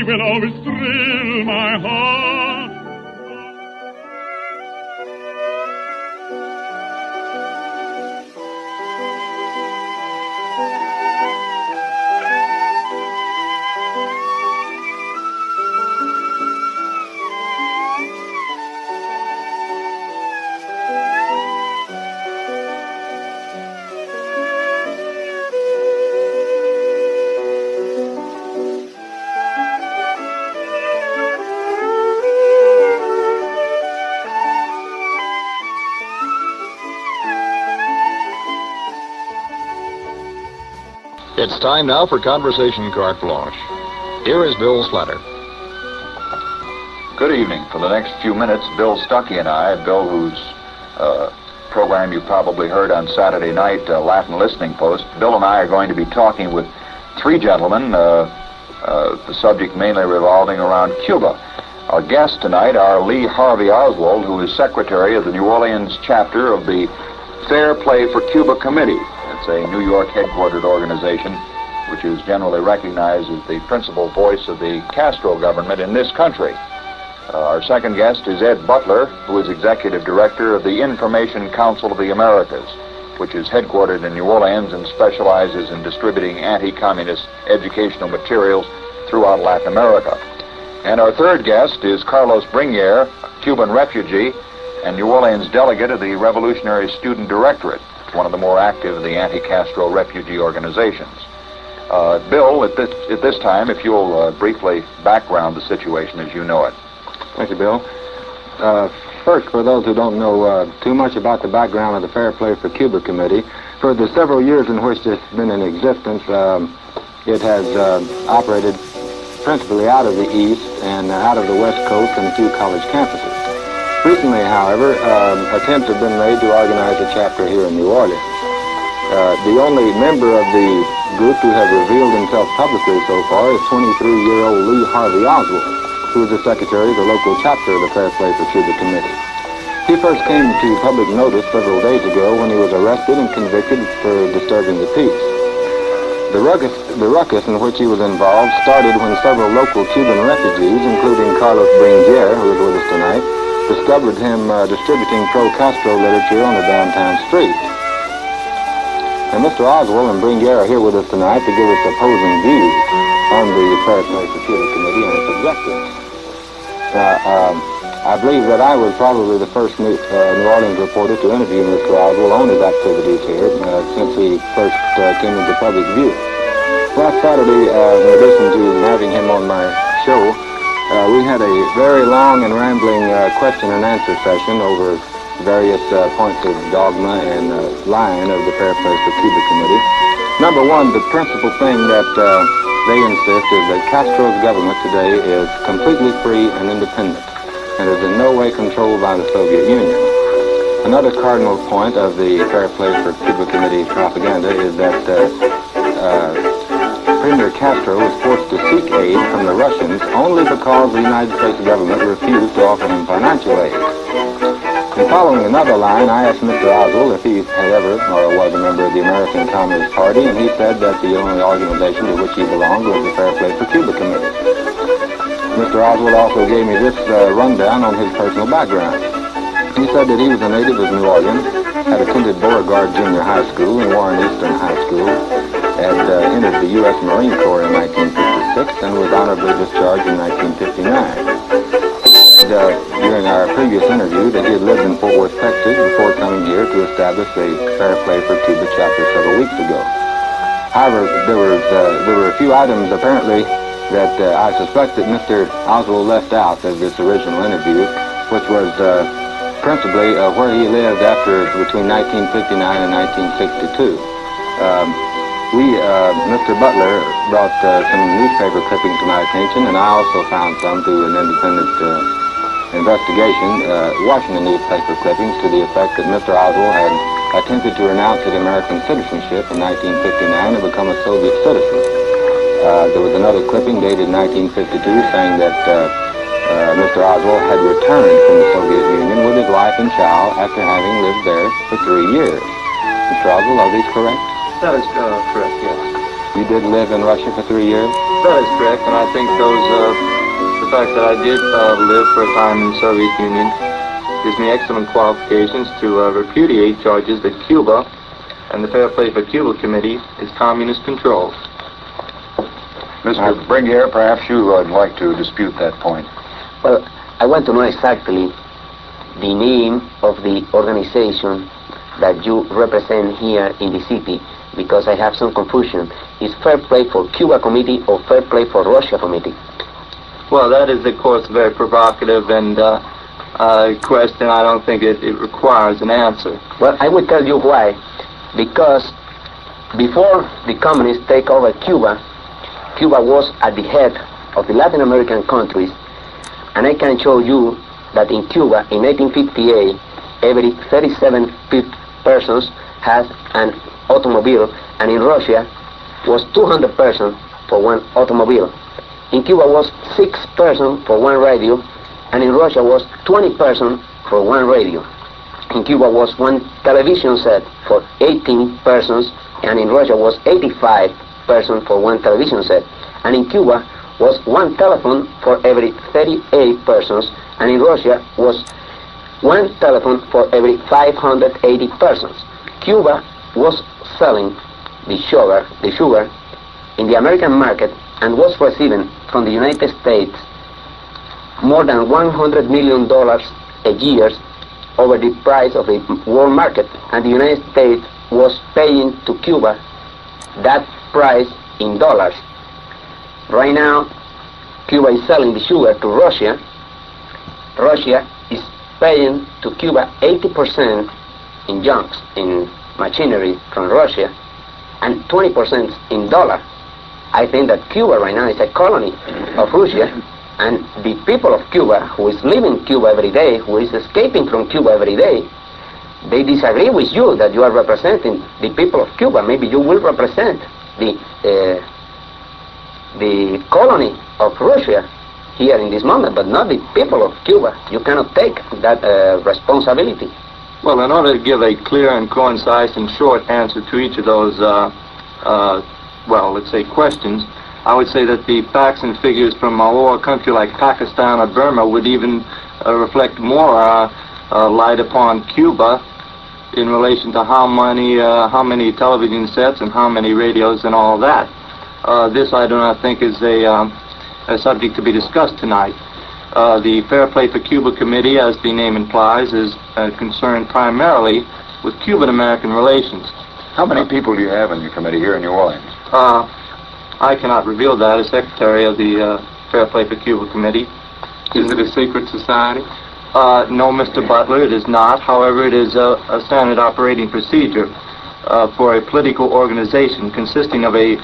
will always thrill my heart. It's time now for Conversation Carte Blanche. Here is Bill Slatter. Good evening. For the next few minutes, Bill Stuckey and I, Bill, whose program you probably heard on Saturday night, Latin Listening Post, Bill and I are going to be talking with three gentlemen, the subject mainly revolving around Cuba. Our guests tonight are Lee Harvey Oswald, who is secretary of the New Orleans chapter of the Fair Play for Cuba Committee. It's a New York headquartered organization which is generally recognized as the principal voice of the Castro government in this country. Our second guest is Ed Butler, who is executive director of the Information Council of the Americas, which is headquartered in New Orleans and specializes in distributing anti-communist educational materials throughout Latin America. And our third guest is Carlos Bringuier, a Cuban refugee and New Orleans delegate of the Revolutionary Student Directorate, one of the more active of the anti-Castro refugee organizations. Bill, at this time, if you'll briefly background the situation as you know it. Thank you, Bill. First, for those who don't know too much about the background of the Fair Play for Cuba Committee, for the several years in which it's been in existence, it has operated principally out of the East and out of the West Coast and a few college campuses. Recently, however, attempts have been made to organize a chapter here in New Orleans. The only member of the group who has revealed himself publicly so far is 23-year-old Lee Harvey Oswald, who is the secretary of the local chapter of the Fair Play for Cuba Committee. He first came to public notice several days ago when he was arrested and convicted for disturbing the peace. The ruckus in which he was involved started when several local Cuban refugees, including Carlos Bringuier, who is with us tonight, discovered him distributing pro-Castro literature on a downtown street. And Mr. Oswald and Bringuier are here with us tonight to give us opposing views on the Fair Play for Cuba Committee and its objectives. I believe that I was probably the first New Orleans reporter to interview Mr. Oswald on his activities here since he first came into public view. Last Saturday, in addition to having him on my show, we had a very long and rambling question and answer session over various points of dogma and line of the Fair Play for Cuba Committee. Number one, the principal thing that they insist is that Castro's government today is completely free and independent and is in no way controlled by the Soviet Union. Another cardinal point of the Fair Play for Cuba Committee propaganda is that Premier Castro was forced to seek aid from the Russians only because the United States government refused to offer him financial aid. And following another line, I asked Mr. Oswald if he had ever or was a member of the American Communist Party, and he said that the only organization to which he belonged was the Fair Play for Cuba Committee. Mr. Oswald also gave me this rundown on his personal background. He said that he was a native of New Orleans, had attended Beauregard Junior High School and Warren Eastern High School, had entered the U.S. Marine Corps in 1956 and was honorably discharged in 1959. During our previous interview that he had lived in Fort Worth, Texas before coming here to establish a Fair Play for Cuba chapter several weeks ago. However, there were a few items apparently that I suspect that Mr. Oswald left out of this original interview, which was principally where he lived between 1959 and 1962. Mr. Butler brought some newspaper clippings to my attention, and I also found some through an independent investigation, Washington newspaper clippings to the effect that Mr. Oswald had attempted to renounce his American citizenship in 1959 and become a Soviet citizen. There was another clipping dated 1952 saying that Mr. Oswald had returned from the Soviet Union with his wife and child after having lived there for 3 years. Mr. Oswald, are these correct? That is correct, yes. You did live in Russia for 3 years? That is correct, and I think the fact that I did live for a time in the Soviet Union gives me excellent qualifications to repudiate charges that Cuba and the Fair Play for Cuba Committee is communist controlled. Mr. Bringuier, perhaps you would like to dispute that point. Well, I want to know exactly the name of the organization that you represent here in the city, because I have some confusion. Is Fair Play for Cuba Committee or Fair Play for Russia Committee? Well, that is, of course, a very provocative and question. I don't think it requires an answer. Well, I will tell you why. Because before the communists take over Cuba, Cuba was at the head of the Latin American countries, and I can show you that in Cuba, in 1858, every 37 persons has an automobile, and in Russia was 200 persons for one automobile. In Cuba was 6 persons for one radio, and in Russia was 20 persons for one radio. In Cuba was one television set for 18 persons, and in Russia was 85 persons for one television set. And in Cuba was one telephone for every 38 persons, and in Russia was one telephone for every 580 persons. Cuba was selling the sugar in the American market and was receiving from the United States more than $100 million a year over the price of the world market, and the United States was paying to Cuba that price in dollars. Right now, Cuba is selling the sugar to Russia. Russia is paying to Cuba 80% in junks, in machinery from Russia, and 20% in dollar. I think that Cuba right now is a colony of Russia, and the people of Cuba, who is leaving Cuba every day, who is escaping from Cuba every day, they disagree with you that you are representing the people of Cuba. Maybe you will represent the colony of Russia here in this moment, but not the people of Cuba. You cannot take that responsibility. Well, in order to give a clear and concise and short answer to each of those, well, let's say questions, I would say that the facts and figures from a lower country like Pakistan or Burma would even reflect more light upon Cuba in relation to how many television sets and how many radios and all that. This I do not think is a subject to be discussed tonight. The Fair Play for Cuba Committee, as the name implies, is concerned primarily with Cuban-American relations. How many people do you have in your committee here in New Orleans? I cannot reveal that as secretary of the Fair Play for Cuba Committee. Is it a secret society? No, Mr. Butler, it is not. However, it is a standard operating procedure for a political organization consisting of a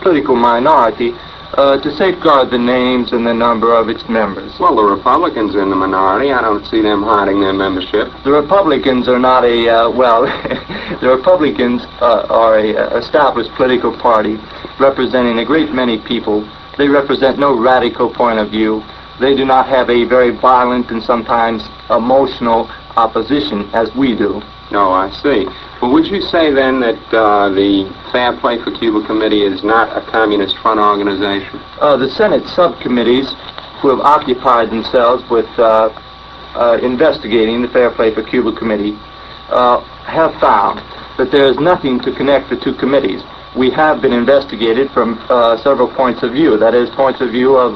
political minority to safeguard the names and the number of its members. Well, the Republicans are in the minority. I don't see them hiding their membership. The Republicans are not a, well, the Republicans are a established political party representing a great many people. They represent no radical point of view. They do not have a very violent and sometimes emotional opposition as we do. No, I see. Well, would you say then that the Fair Play for Cuba Committee is not a communist front organization? The Senate subcommittees who have occupied themselves with investigating the Fair Play for Cuba Committee have found that there is nothing to connect the two committees. We have been investigated from several points of view, that is, points of view of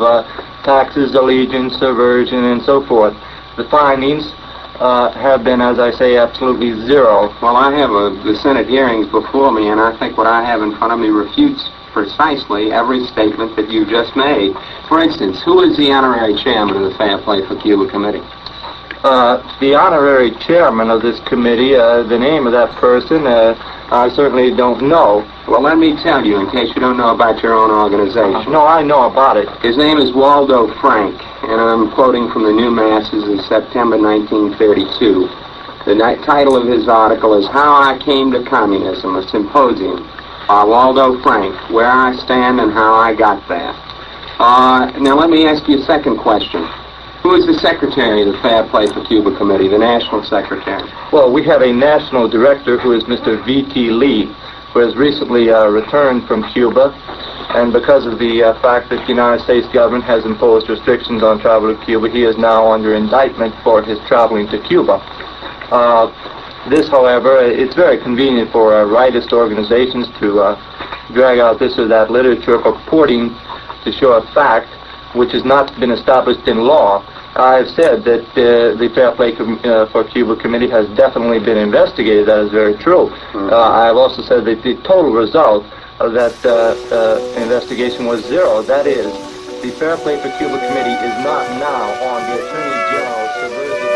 taxes, allegiance, aversion, and so forth. The findings have been, as I say, absolutely zero. Well, I have the Senate hearings before me, and I think what I have in front of me refutes precisely every statement that you just made. For instance, who is the honorary chairman of the Fair Play for Cuba Committee? The honorary chairman of this committee, the name of that person, I certainly don't know. Well, let me tell you, in case you don't know about your own organization. No, I know about it. His name is Waldo Frank, and I'm quoting from the New Masses of September 1932. The title of his article is How I Came to Communism, a Symposium, by Waldo Frank, Where I Stand and How I Got There. Now let me ask you a second question. Who is the secretary of the Fair Play for Cuba Committee, the national secretary? Well, we have a national director who is Mr. V.T. Lee, who has recently returned from Cuba, and because of the fact that the United States government has imposed restrictions on travel to Cuba, he is now under indictment for his traveling to Cuba. This, however, it's very convenient for rightist organizations to drag out this or that literature purporting to show a fact which has not been established in law. I've said that the Fair Play for Cuba Committee has definitely been investigated. That is very true. I've also said that the total result of that investigation was zero. That is, the Fair Play for Cuba Committee is not now on the Attorney General's subversive